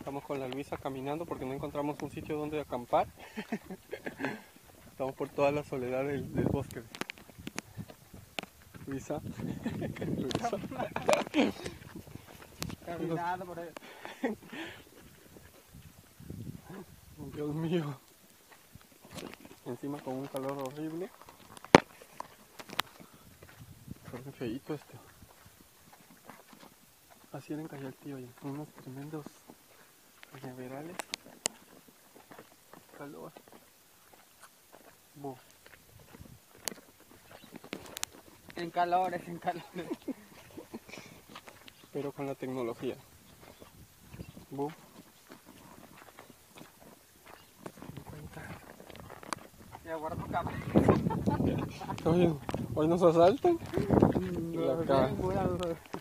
Estamos con la Luisa caminando porque no encontramos un sitio donde acampar. Estamos por toda la soledad del bosque. Luisa. Luisa. Caminando por ahí. Dios mío. Encima con un calor horrible. Qué feíto esto. Así era en Cayaltío, ya. Unos tremendos cañaverales. Calor. En calores, en calores. Pero con la tecnología. Ya guardo cámara. Oye, hoy nos asaltan. No,